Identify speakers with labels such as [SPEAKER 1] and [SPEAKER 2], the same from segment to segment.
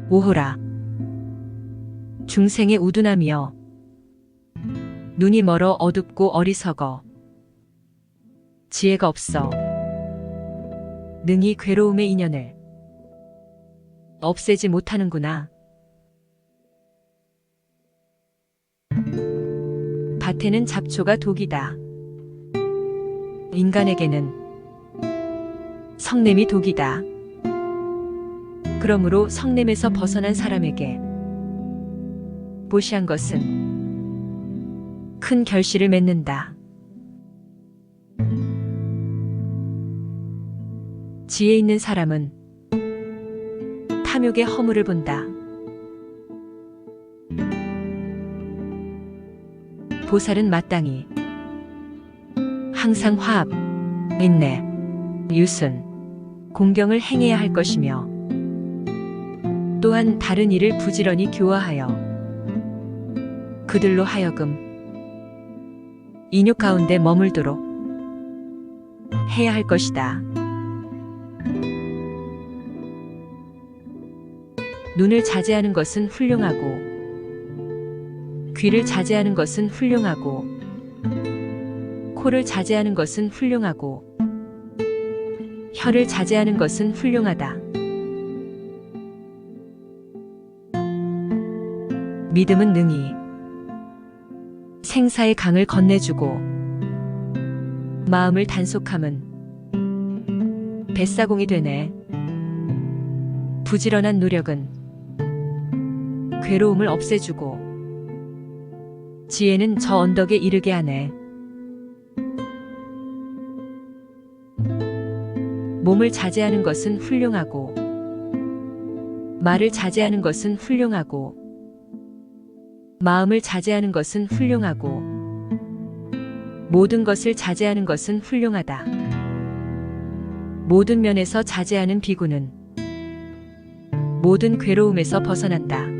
[SPEAKER 1] 오호라. 중생의 우둔함이여. 눈이 멀어 어둡고 어리석어. 지혜가 없어. 능히 괴로움의 인연을 없애지 못하는구나. 밭에는 잡초가 독이다. 인간에게는 성냄이 독이다. 그러므로 성냄에서 벗어난 사람에게 보시한 것은 큰 결실을 맺는다. 지혜 있는 사람은 탐욕의 허물을 본다. 보살은 마땅히 항상 화합, 인내, 유순, 공경을 행해야 할 것이며 또한 다른 일을 부지런히 교화하여 그들로 하여금 인욕 가운데 머물도록 해야 할 것이다. 눈을 자제하는 것은 훌륭하고 귀를 자제하는 것은 훌륭하고 코를 자제하는 것은 훌륭하고 혀를 자제하는 것은 훌륭하다. 믿음은 능히 생사의 강을 건네주고 마음을 단속함은 뱃사공이 되네. 부지런한 노력은 괴로움을 없애주고 지혜는 저 언덕에 이르게 하네. 몸을 자제하는 것은 훌륭하고 말을 자제하는 것은 훌륭하고 마음을 자제하는 것은 훌륭하고 모든 것을 자제하는 것은 훌륭하다. 모든 면에서 자제하는 비구는 모든 괴로움에서 벗어난다.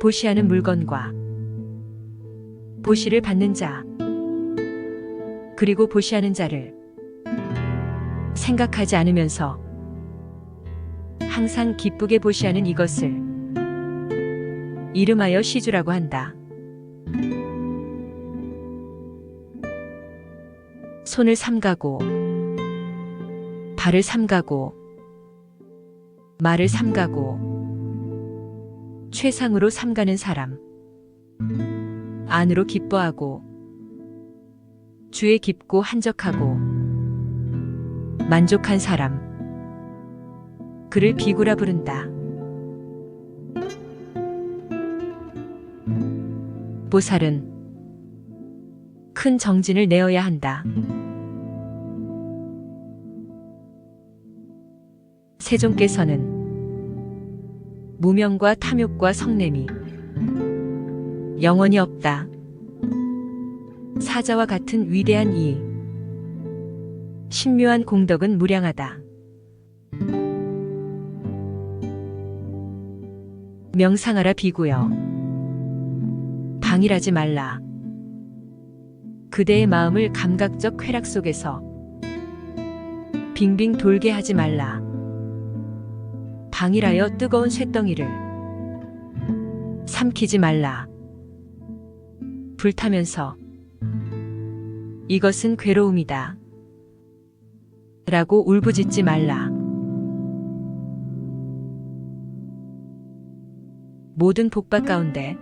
[SPEAKER 1] 보시하는 물건과 보시를 받는 자 그리고 보시하는 자를 생각하지 않으면서 항상 기쁘게 보시하는 이것을 이름하여 시주라고 한다. 손을 삼가고 발을 삼가고 말을 삼가고 최상으로 삼가는 사람, 안으로 기뻐하고 주에 깊고 한적하고 만족한 사람, 그를 비구라 부른다. 보살은 큰 정진을 내어야 한다. 세존께서는 무명과 탐욕과 성냄이 영원히 없다. 사자와 같은 위대한 이 신묘한 공덕은 무량하다. 명상하라 비구여. 방일하지 말라. 그대의 마음을 감각적 쾌락 속에서 빙빙 돌게 하지 말라. 방일하여 뜨거운 쇳덩이를 삼키지 말라. 불타면서 이것은 괴로움이다 라고 울부짖지 말라. 모든 복받 가운데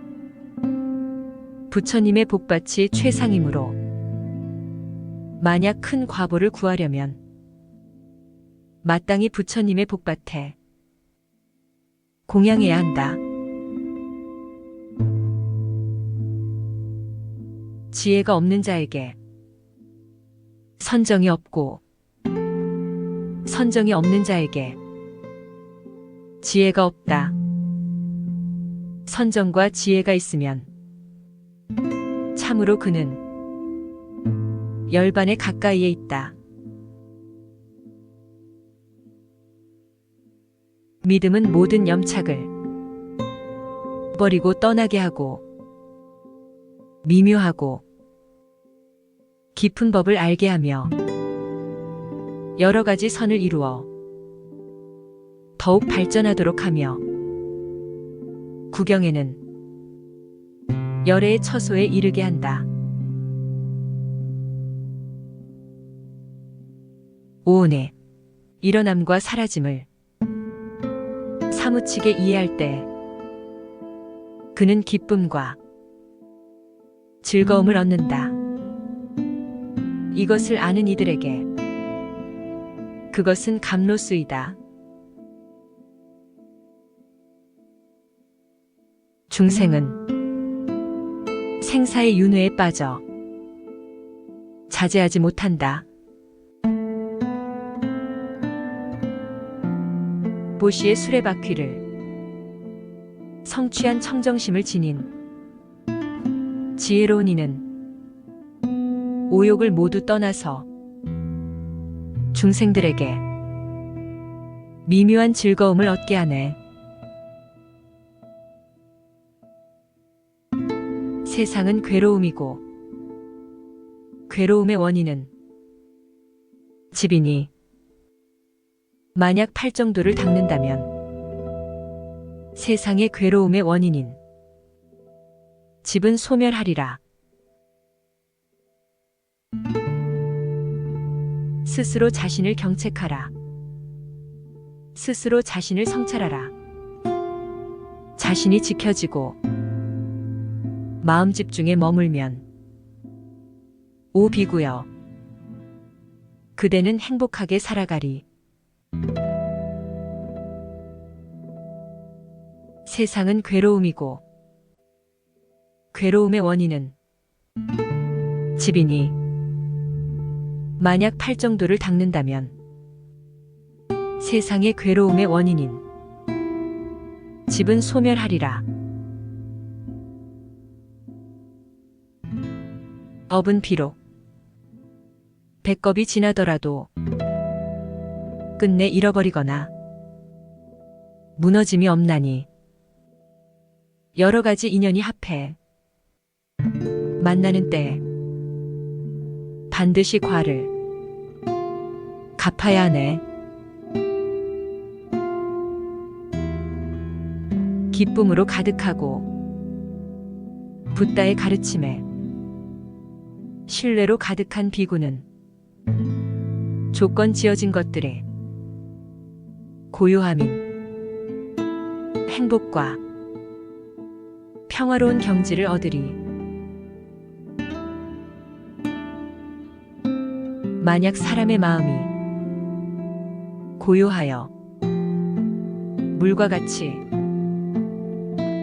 [SPEAKER 1] 부처님의 복받이 최상이므로 만약 큰 과보를 구하려면 마땅히 부처님의 복받에 공양해야 한다. 지혜가 없는 자에게 선정이 없고 선정이 없는 자에게 지혜가 없다. 선정과 지혜가 있으면 참으로 그는 열반의 가까이에 있다. 믿음은 모든 염착을 버리고 떠나게 하고 미묘하고 깊은 법을 알게 하며 여러 가지 선을 이루어 더욱 발전하도록 하며 구경에는 열애의 처소에 이르게 한다. 오온의 일어남과 사라짐을 사무치게 이해할 때 그는 기쁨과 즐거움을 얻는다. 이것을 아는 이들에게 그것은 감로수이다. 중생은 생사의 윤회에 빠져 자제하지 못한다. 보시의 수레바퀴를 성취한 청정심을 지닌 지혜로운 이는 오욕을 모두 떠나서 중생들에게 미묘한 즐거움을 얻게 하네. 세상은 괴로움이고 괴로움의 원인은 집이니 만약 팔정도를 닦는다면 세상의 괴로움의 원인인 집은 소멸하리라. 스스로 자신을 경책하라. 스스로 자신을 성찰하라. 자신이 지켜지고 마음 집중에 머물면 오 비구여 그대는 행복하게 살아가리. 세상은 괴로움이고 괴로움의 원인은 집이니 만약 팔정도를 닦는다면 세상의 괴로움의 원인인 집은 소멸하리라. 업은 비록 백겁이 지나더라도 끝내 잃어버리거나 무너짐이 없나니 여러 가지 인연이 합해 만나는 때에 반드시 과를 갚아야 하네. 기쁨으로 가득하고 붓다의 가르침에 신뢰로 가득한 비구는 조건 지어진 것들의 고요함인 행복과 평화로운 경지를 얻으리. 만약 사람의 마음이 고요하여 물과 같이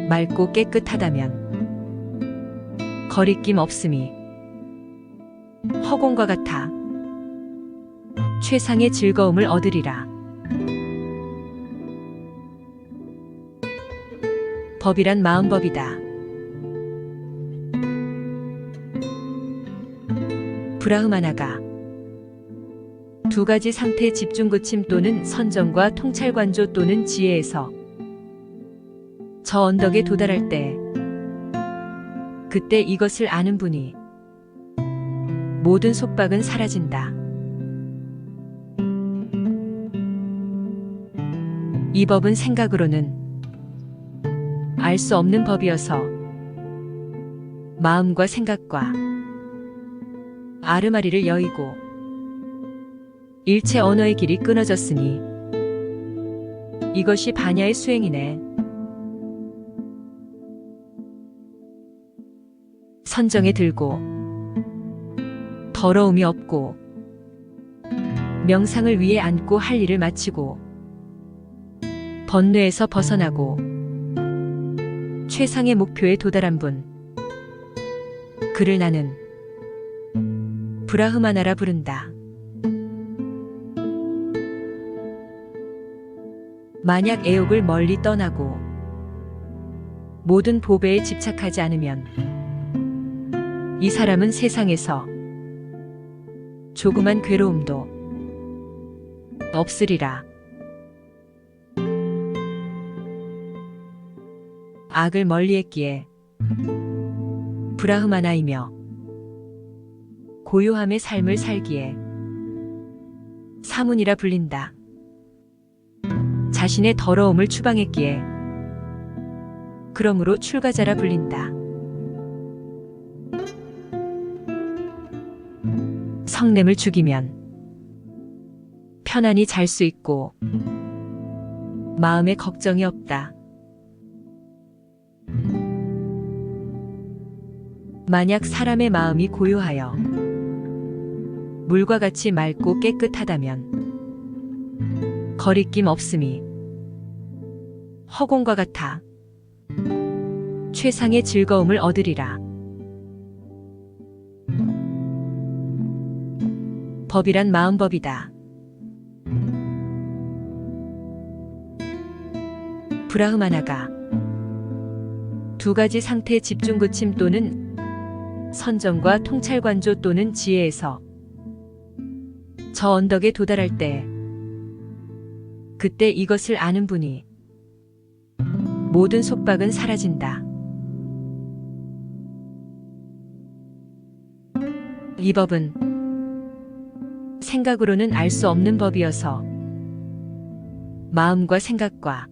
[SPEAKER 1] 맑고 깨끗하다면 거리낌 없음이 허공과 같아 최상의 즐거움을 얻으리라. 법이란 마음법이다. 브라흐마나가 두 가지 상태 집중그침 또는 선정과 통찰관조 또는 지혜에서 저 언덕에 도달할 때 그때 이것을 아는 분이 모든 속박은 사라진다. 이 법은 생각으로는 알 수 없는 법이어서 마음과 생각과 아르마리를 여의고 일체 언어의 길이 끊어졌으니 이것이 반야의 수행이네. 선정에 들고 더러움이 없고 명상을 위해 앉고 할 일을 마치고 번뇌에서 벗어나고 최상의 목표에 도달한 분, 그를 나는 브라흐마나라 부른다. 만약 애욕을 멀리 떠나고 모든 보배에 집착하지 않으면 이 사람은 세상에서 조그만 괴로움도 없으리라. 악을 멀리했기에 브라흐마나이며 고요함의 삶을 살기에 사문이라 불린다. 자신의 더러움을 추방했기에 그러므로 출가자라 불린다. 성냄을 죽이면 편안히 잘 수 있고 마음에 걱정이 없다. 만약 사람의 마음이 고요하여 물과 같이 맑고 깨끗하다면 거리낌 없음이 허공과 같아 최상의 즐거움을 얻으리라. 법이란 마음법이다. 브라흐마나가 두 가지 상태 집중그침 또는 선정과 통찰관조 또는 지혜에서 저 언덕에 도달할 때 그때 이것을 아는 분이 모든 속박은 사라진다. 이 법은 생각으로는 알 수 없는 법이어서 마음과 생각과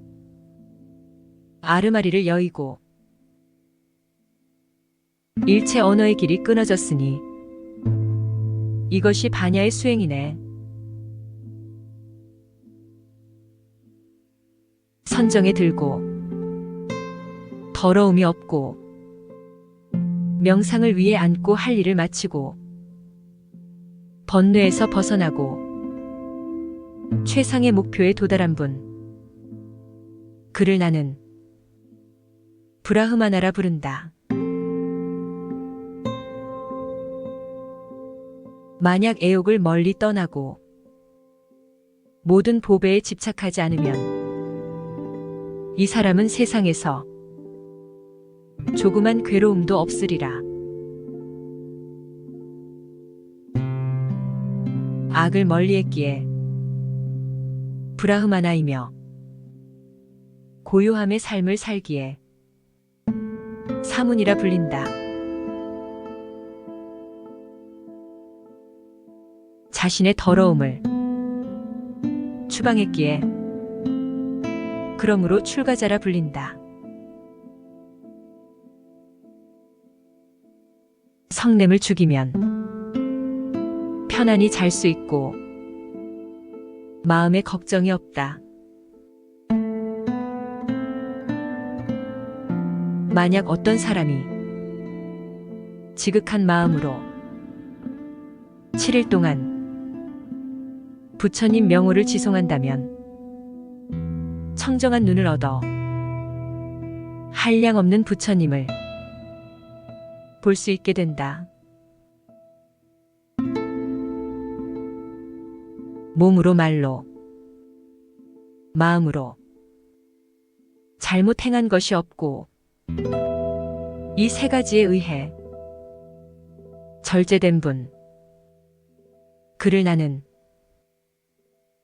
[SPEAKER 1] 아르마리를 여의고 일체 언어의 길이 끊어졌으니 이것이 반야의 수행이네. 선정에 들고 더러움이 없고 명상을 위해 앉고 할 일을 마치고 번뇌에서 벗어나고 최상의 목표에 도달한 분, 그를 나는 브라흐마나라 부른다. 만약 애욕을 멀리 떠나고 모든 보배에 집착하지 않으면 이 사람은 세상에서 조그만 괴로움도 없으리라. 악을 멀리했기에 브라흐마나이며 고요함의 삶을 살기에 사문이라 불린다. 자신의 더러움을 추방했기에 그러므로 출가자라 불린다. 성냄을 죽이면 편안히 잘 수 있고 마음에 걱정이 없다. 만약 어떤 사람이 지극한 마음으로 7일 동안 부처님 명호를 지송한다면 청정한 눈을 얻어 한량없는 부처님을 볼 수 있게 된다. 몸으로 말로 마음으로 잘못 행한 것이 없고 이 세 가지에 의해 절제된 분, 그를 나는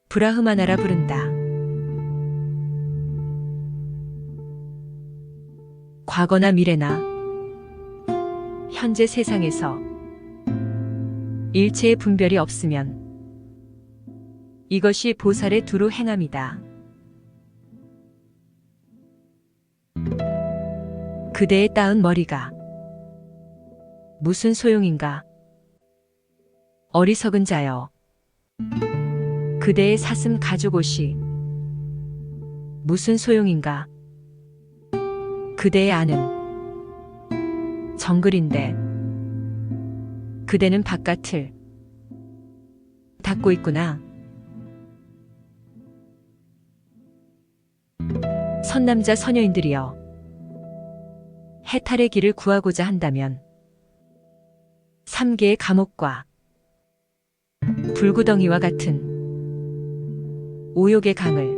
[SPEAKER 1] 브라흐마나라 부른다. 과거나 미래나 현재 세상에서 일체의 분별이 없으면 이것이 보살의 두루 행함이다. 그대의 따은 머리가 무슨 소용인가? 어리석은 자여, 그대의 사슴 가죽옷이 무슨 소용인가? 그대의 안은 정글인데 그대는 바깥을 닫고 있구나. 선남자 선여인들이여, 해탈의 길을 구하고자 한다면 3개의 감옥과 불구덩이와 같은 오욕의 강을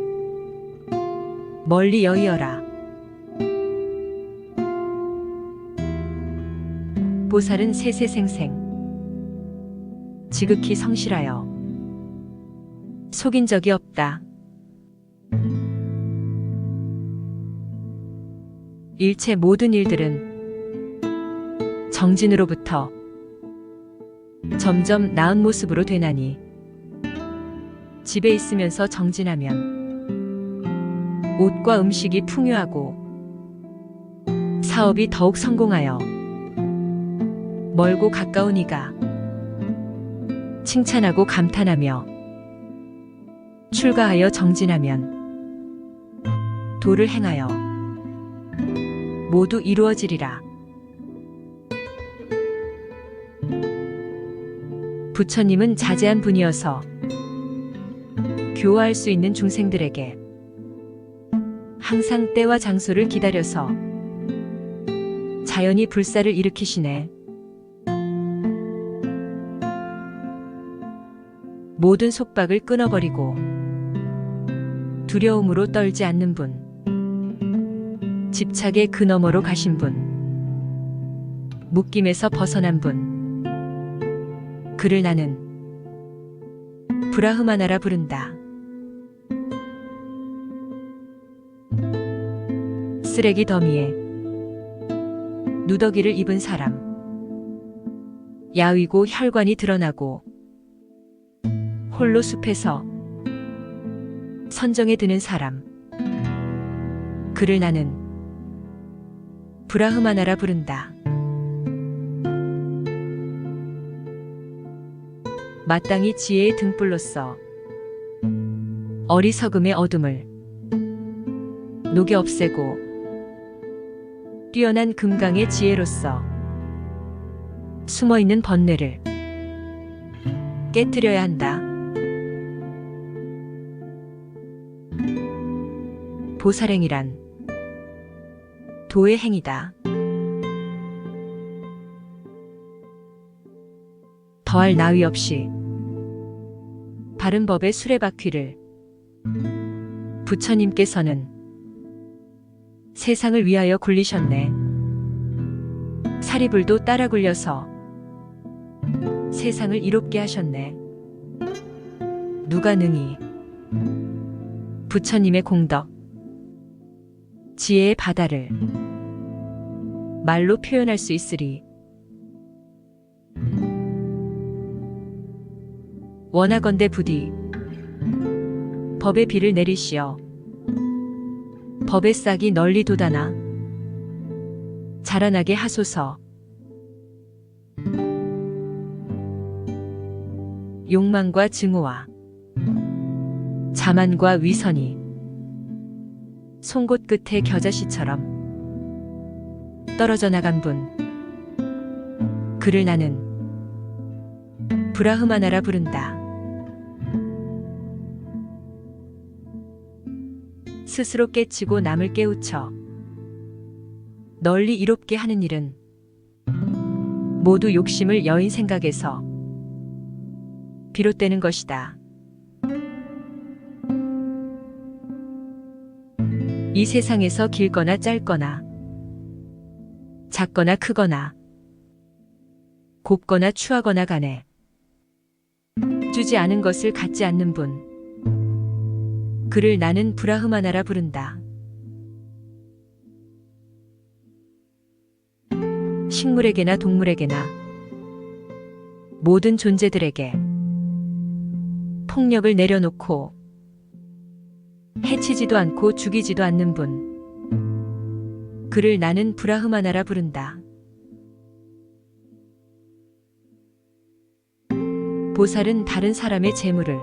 [SPEAKER 1] 멀리 여의어라. 보살은 세세생생 지극히 성실하여 속인 적이 없다. 일체 모든 일들은 정진으로부터 점점 나은 모습으로 되나니 집에 있으면서 정진하면 옷과 음식이 풍요하고 사업이 더욱 성공하여 멀고 가까운 이가 칭찬하고 감탄하며 출가하여 정진하면 도를 행하여 모두 이루어지리라. 부처님은 자제한 분이어서 교화할 수 있는 중생들에게 항상 때와 장소를 기다려서 자연히 불사를 일으키시네. 모든 속박을 끊어버리고 두려움으로 떨지 않는 분, 집착의 그 너머로 가신 분, 묶임에서 벗어난 분, 그를 나는 브라흐마나라 부른다. 쓰레기 더미에 누더기를 입은 사람, 야위고 혈관이 드러나고 홀로 숲에서 선정에 드는 사람, 그를 나는 브라흐마나라 부른다. 마땅히 지혜의 등불로서 어리석음의 어둠을 녹여 없애고 뛰어난 금강의 지혜로서 숨어있는 번뇌를 깨뜨려야 한다. 보살행이란 도의 행이다. 더할 나위 없이 바른 법의 수레바퀴를 부처님께서는 세상을 위하여 굴리셨네. 사리불도 따라 굴려서 세상을 이롭게 하셨네. 누가 능히 부처님의 공덕, 지혜의 바다를 말로 표현할 수 있으리. 원하건대 부디 법의 비를 내리시어 법의 싹이 널리 돋아나 자라나게 하소서. 욕망과 증오와 자만과 위선이 송곳 끝의 겨자씨처럼 떨어져 나간 분, 그를 나는 브라흐마나라 부른다. 스스로 깨치고 남을 깨우쳐 널리 이롭게 하는 일은 모두 욕심을 여인 생각에서 비롯되는 것이다. 이 세상에서 길거나 짧거나 작거나 크거나 곱거나 추하거나 간에 주지 않은 것을 갖지 않는 분, 그를 나는 브라흐마나라 부른다. 식물에게나 동물에게나 모든 존재들에게 폭력을 내려놓고 해치지도 않고 죽이지도 않는 분, 그를 나는 브라흐마나라 부른다. 보살은 다른 사람의 재물을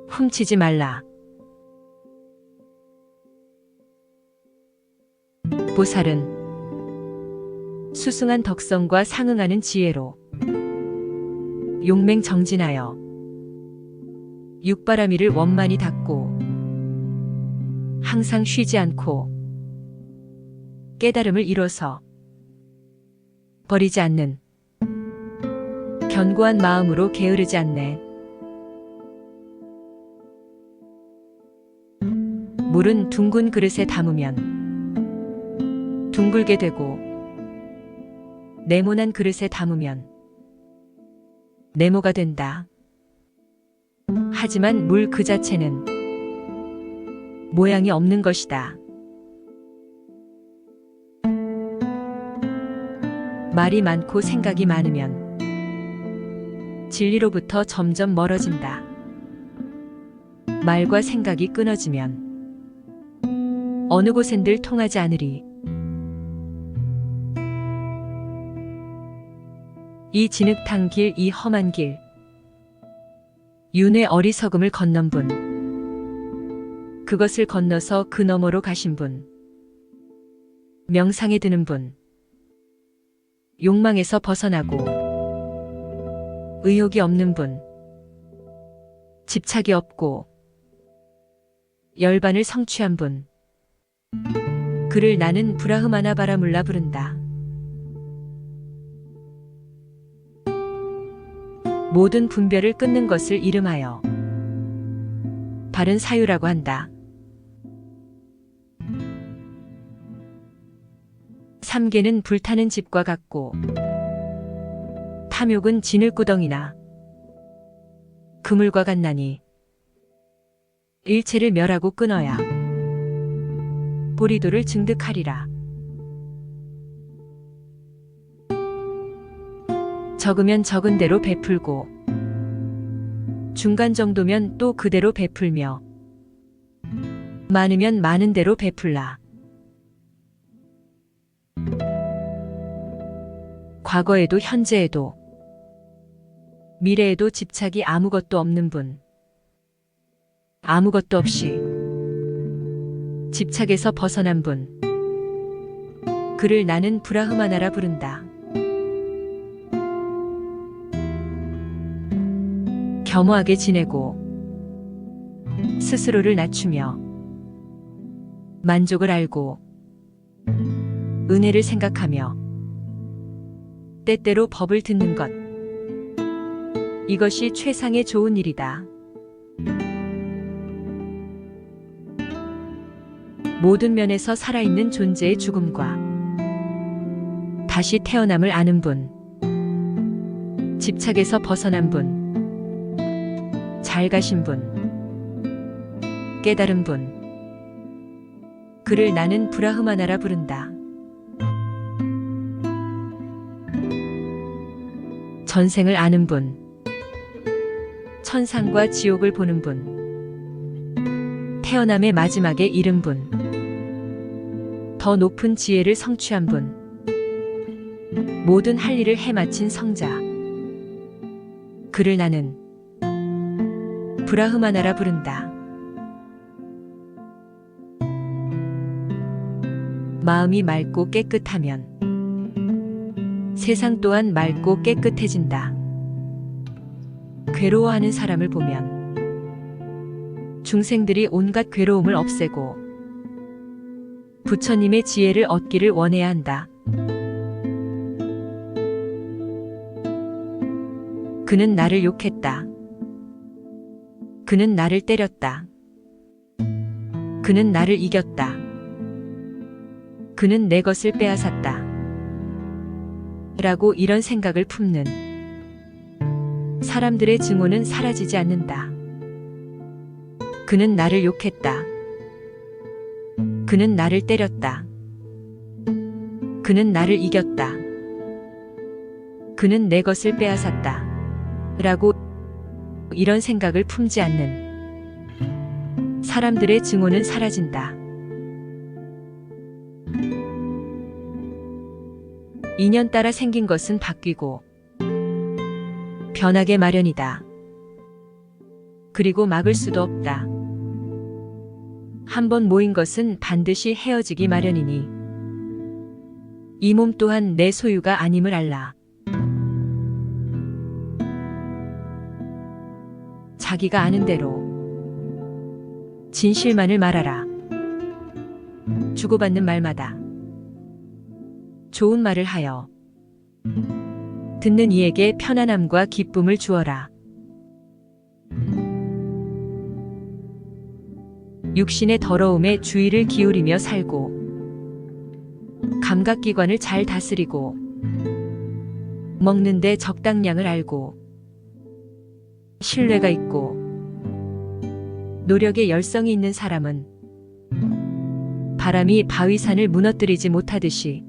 [SPEAKER 1] 훔치지 말라. 보살은 수승한 덕성과 상응하는 지혜로 용맹 정진하여 육바라미를 원만히 닦고 항상 쉬지 않고 깨달음을 이뤄서 버리지 않는 견고한 마음으로 게으르지 않네. 물은 둥근 그릇에 담으면 둥글게 되고 네모난 그릇에 담으면 네모가 된다. 하지만 물 그 자체는 모양이 없는 것이다. 말이 많고 생각이 많으면 진리로부터 점점 멀어진다. 말과 생각이 끊어지면 어느 곳엔들 통하지 않으리. 이 진흙탕 길, 이 험한 길, 윤회 어리석음을 건넌 분, 그것을 건너서 그 너머로 가신 분, 명상에 드는 분, 욕망에서 벗어나고 의욕이 없는 분, 집착이 없고 열반을 성취한 분, 그를 나는 브라흐마나 바라물라 부른다. 모든 분별을 끊는 것을 이름하여 바른 사유라고 한다. 삼계는 불타는 집과 같고 탐욕은 진흙구덩이나 그물과 같나니 일체를 멸하고 끊어야 보리도를 증득하리라. 적으면 적은 대로 베풀고 중간 정도면 또 그대로 베풀며 많으면 많은 대로 베풀라. 과거에도 현재에도 미래에도 집착이 아무것도 없는 분, 아무것도 없이 집착에서 벗어난 분, 그를 나는 브라흐마나라 부른다. 겸허하게 지내고 스스로를 낮추며 만족을 알고 은혜를 생각하며 때때로 법을 듣는 것, 이것이 최상의 좋은 일이다. 모든 면에서 살아있는 존재의 죽음과 다시 태어남을 아는 분, 집착에서 벗어난 분, 잘 가신 분, 깨달은 분, 그를 나는 브라흐마나라 부른다. 전생을 아는 분, 천상과 지옥을 보는 분, 태어남의 마지막에 이른 분, 더 높은 지혜를 성취한 분, 모든 할 일을 해마친 성자, 그를 나는 브라흐마나라 부른다. 마음이 맑고 깨끗하면 세상 또한 맑고 깨끗해진다. 괴로워하는 사람을 보면 중생들이 온갖 괴로움을 없애고 부처님의 지혜를 얻기를 원해야 한다. 그는 나를 욕했다. 그는 나를 때렸다. 그는 나를 이겼다. 그는 내 것을 빼앗았다. 라고 이런 생각을 품는 사람들의 증오는 사라지지 않는다. 그는 나를 욕했다. 그는 나를 때렸다. 그는 나를 이겼다. 그는 내 것을 빼앗았다. 라고 이런 생각을 품지 않는 사람들의 증오는 사라진다. 인연 따라 생긴 것은 바뀌고 변하게 마련이다. 그리고 막을 수도 없다. 한번 모인 것은 반드시 헤어지기 마련이니 이 몸 또한 내 소유가 아님을 알라. 자기가 아는 대로 진실만을 말하라. 주고받는 말마다 좋은 말을 하여 듣는 이에게 편안함과 기쁨을 주어라. 육신의 더러움에 주의를 기울이며 살고 감각기관을 잘 다스리고 먹는데 적당량을 알고 신뢰가 있고 노력에 열성이 있는 사람은 바람이 바위산을 무너뜨리지 못하듯이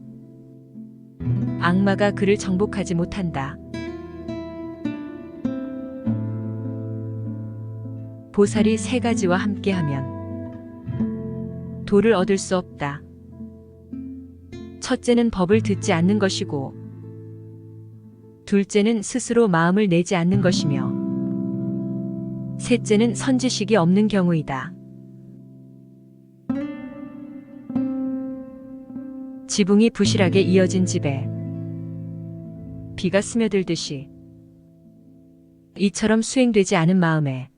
[SPEAKER 1] 악마가 그를 정복하지 못한다. 보살이 세 가지와 함께하면 도를 얻을 수 없다. 첫째는 법을 듣지 않는 것이고, 둘째는 스스로 마음을 내지 않는 것이며, 셋째는 선지식이 없는 경우이다. 지붕이 부실하게 이어진 집에 비가 스며들듯이 이처럼 수행되지 않은 마음에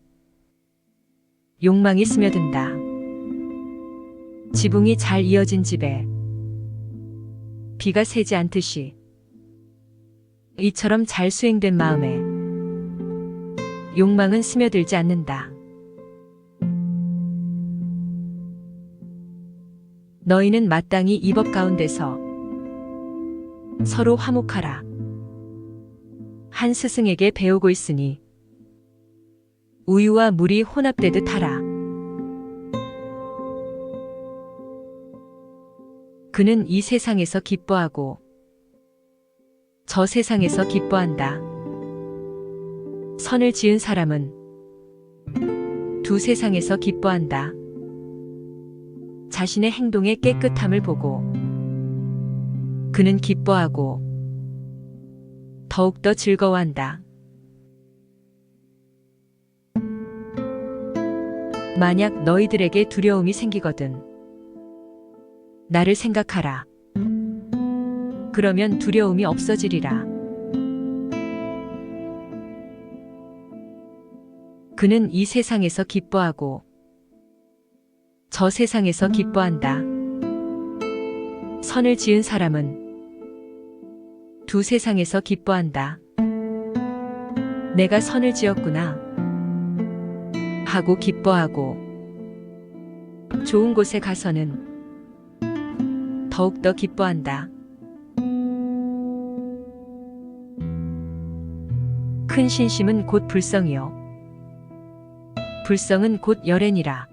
[SPEAKER 1] 욕망이 스며든다. 지붕이 잘 이어진 집에 비가 새지 않듯이 이처럼 잘 수행된 마음에 욕망은 스며들지 않는다. 너희는 마땅히 이 법 가운데서 서로 화목하라. 한 스승에게 배우고 있으니 우유와 물이 혼합되듯 하라. 그는 이 세상에서 기뻐하고 저 세상에서 기뻐한다. 선을 지은 사람은 두 세상에서 기뻐한다. 자신의 행동의 깨끗함을 보고 그는 기뻐하고 더욱더 즐거워한다. 만약 너희들에게 두려움이 생기거든 나를 생각하라. 그러면 두려움이 없어지리라. 그는 이 세상에서 기뻐하고 저 세상에서 기뻐한다. 선을 지은 사람은 두 세상에서 기뻐한다. 내가 선을 지었구나 하고 기뻐하고 좋은 곳에 가서는 더욱더 기뻐한다. 큰 신심은 곧 불성이요 불성은 곧 열애니라.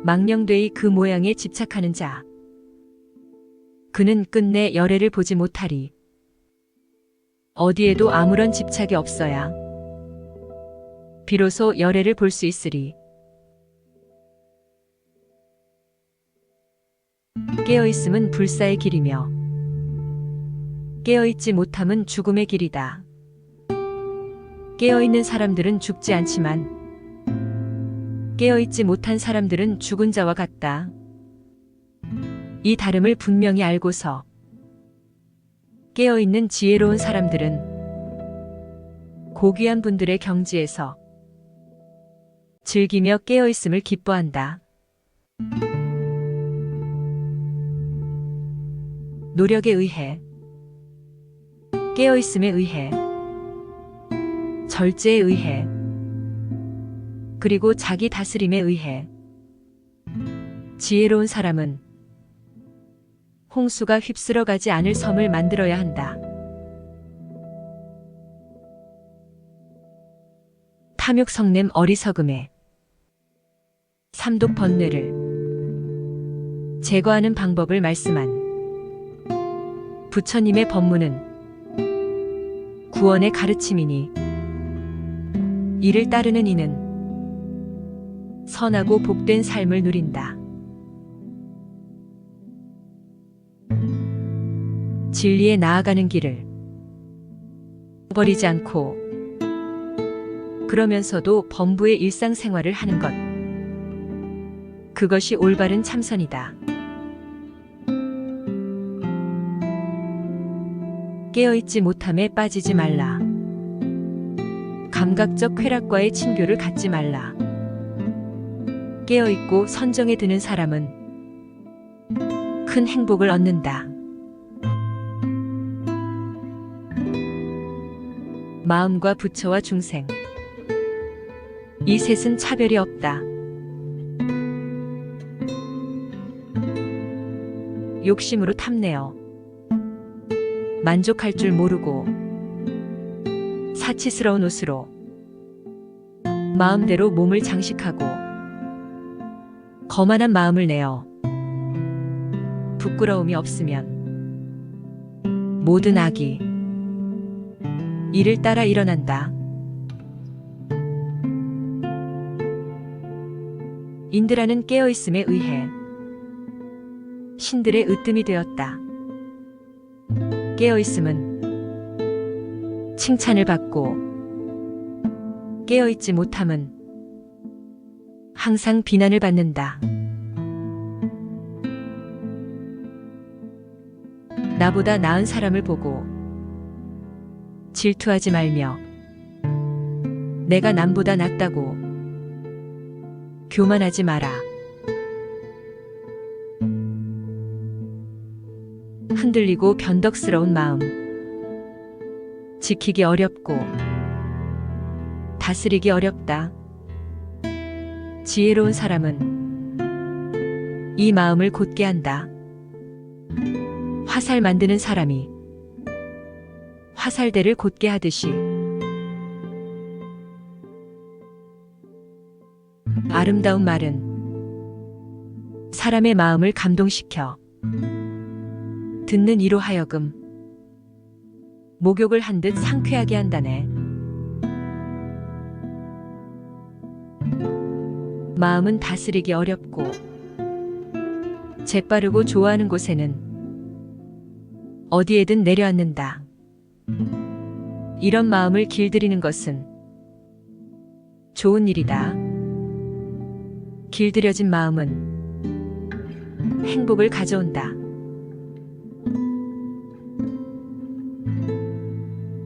[SPEAKER 1] 망령되이 그 모양에 집착하는 자 그는 끝내 열애를 보지 못하리. 어디에도 아무런 집착이 없어야 비로소 열애를 볼 수 있으리. 깨어있음은 불사의 길이며 깨어있지 못함은 죽음의 길이다. 깨어있는 사람들은 죽지 않지만 깨어있지 못한 사람들은 죽은 자와 같다. 이 다름을 분명히 알고서 깨어있는 지혜로운 사람들은 고귀한 분들의 경지에서 즐기며 깨어있음을 기뻐한다. 노력에 의해, 깨어있음에 의해, 절제에 의해, 그리고 자기 다스림에 의해 지혜로운 사람은 홍수가 휩쓸어 가지 않을 섬을 만들어야 한다. 탐욕 성냄 어리석음에 삼독 번뇌를 제거하는 방법을 말씀한 부처님의 법문은 구원의 가르침이니 이를 따르는 이는 선하고 복된 삶을 누린다. 진리에 나아가는 길을 버리지 않고 그러면서도 범부의 일상생활을 하는 것. 그것이 올바른 참선이다. 깨어있지 못함에 빠지지 말라. 감각적 쾌락과의 친교를 갖지 말라. 깨어있고 선정에 드는 사람은 큰 행복을 얻는다. 마음과 부처와 중생, 이 셋은 차별이 없다. 욕심으로 탐내어 만족할 줄 모르고 사치스러운 옷으로 마음대로 몸을 장식하고 거만한 마음을 내어 부끄러움이 없으면 모든 악이 이를 따라 일어난다. 인드라는 깨어있음에 의해 신들의 으뜸이 되었다. 깨어있음은 칭찬을 받고 깨어있지 못함은 항상 비난을 받는다. 나보다 나은 사람을 보고 질투하지 말며 내가 남보다 낫다고 교만하지 마라. 흔들리고 변덕스러운 마음, 지키기 어렵고 다스리기 어렵다. 지혜로운 사람은 이 마음을 곧게 한다. 화살 만드는 사람이 화살대를 곧게 하듯이 아름다운 말은 사람의 마음을 감동시켜 듣는 이로 하여금 목욕을 한 듯 상쾌하게 한다네. 마음은 다스리기 어렵고 재빠르고 좋아하는 곳에는 어디에든 내려앉는다. 이런 마음을 길들이는 것은 좋은 일이다. 길들여진 마음은 행복을 가져온다.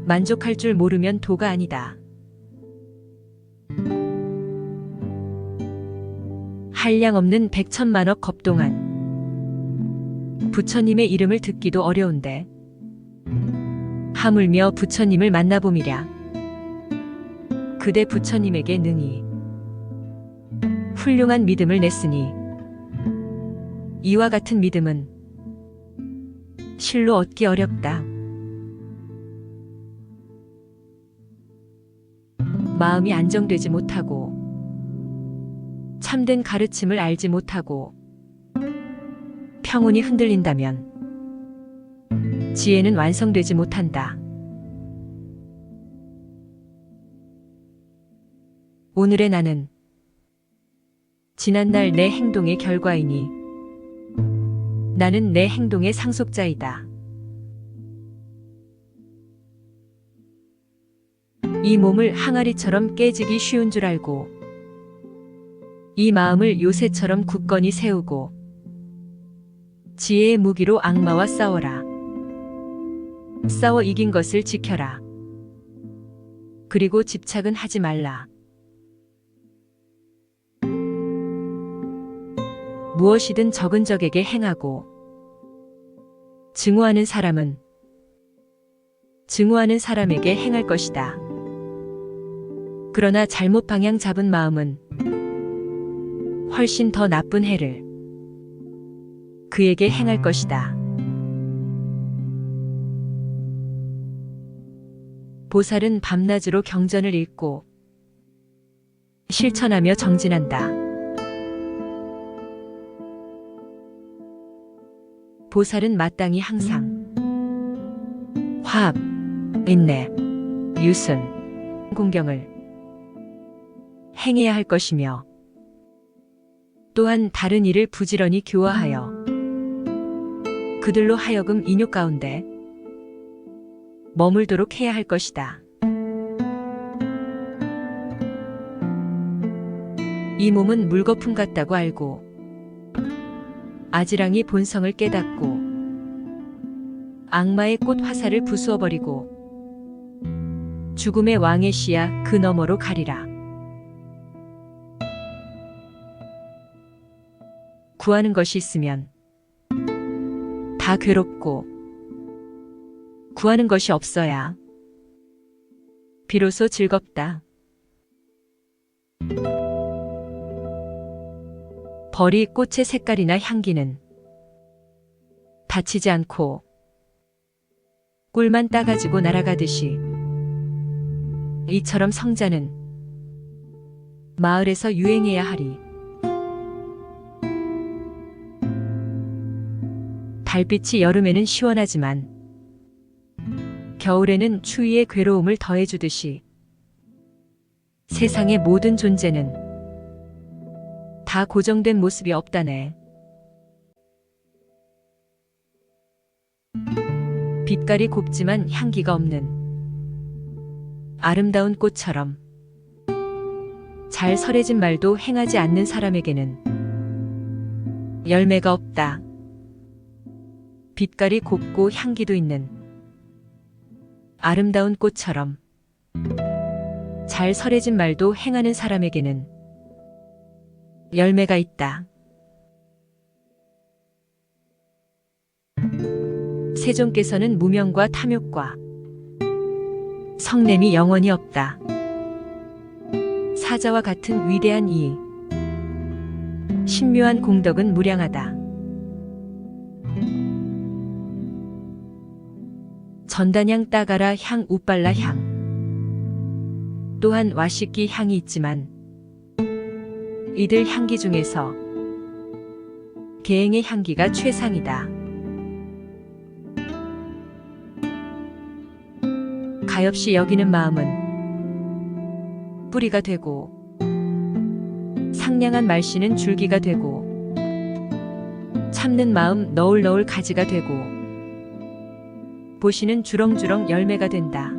[SPEAKER 1] 만족할 줄 모르면 도가 아니다. 한량없는 백천만억 겁동안 부처님의 이름을 듣기도 어려운데 하물며 부처님을 만나봄이랴. 그대 부처님에게 능히 훌륭한 믿음을 냈으니 이와 같은 믿음은 실로 얻기 어렵다. 마음이 안정되지 못하고 참된 가르침을 알지 못하고 평온이 흔들린다면 지혜는 완성되지 못한다. 오늘의 나는 지난날 내 행동의 결과이니 나는 내 행동의 상속자이다. 이 몸을 항아리처럼 깨지기 쉬운 줄 알고 이 마음을 요새처럼 굳건히 세우고 지혜의 무기로 악마와 싸워라. 싸워 이긴 것을 지켜라. 그리고 집착은 하지 말라. 무엇이든 적은 적에게 행하고 증오하는 사람은 증오하는 사람에게 행할 것이다. 그러나 잘못 방향 잡은 마음은 훨씬 더 나쁜 해를 그에게 행할 것이다. 보살은 밤낮으로 경전을 읽고 실천하며 정진한다. 보살은 마땅히 항상 화합, 인내, 유순, 공경을 행해야 할 것이며 또한 다른 이를 부지런히 교화하여 그들로 하여금 인욕 가운데 머물도록 해야 할 것이다. 이 몸은 물거품 같다고 알고 아지랑이 본성을 깨닫고 악마의 꽃 화살을 부수어버리고 죽음의 왕의 시야 그 너머로 가리라. 구하는 것이 있으면 다 괴롭고 구하는 것이 없어야 비로소 즐겁다. 벌이 꽃의 색깔이나 향기는 다치지 않고 꿀만 따가지고 날아가듯이 이처럼 성자는 마을에서 유행해야 하리. 달빛이 여름에는 시원하지만 겨울에는 추위에 괴로움을 더해주듯이 세상의 모든 존재는 다 고정된 모습이 없다네. 빛깔이 곱지만 향기가 없는 아름다운 꽃처럼 잘 설해진 말도 행하지 않는 사람에게는 열매가 없다. 빛깔이 곱고 향기도 있는 아름다운 꽃처럼 잘 설해진 말도 행하는 사람에게는 열매가 있다. 세종께서는 무명과 탐욕과 성냄이 영원히 없다. 사자와 같은 위대한 이 신묘한 공덕은 무량하다. 전단향 따가라 향 우빨라 향. 또한 와식기 향이 있지만 이들 향기 중에서 계행의 향기가 최상이다. 가엾이 여기는 마음은 뿌리가 되고 상냥한 말씨는 줄기가 되고 참는 마음 너울너울 가지가 되고 보시는 주렁주렁 열매가 된다.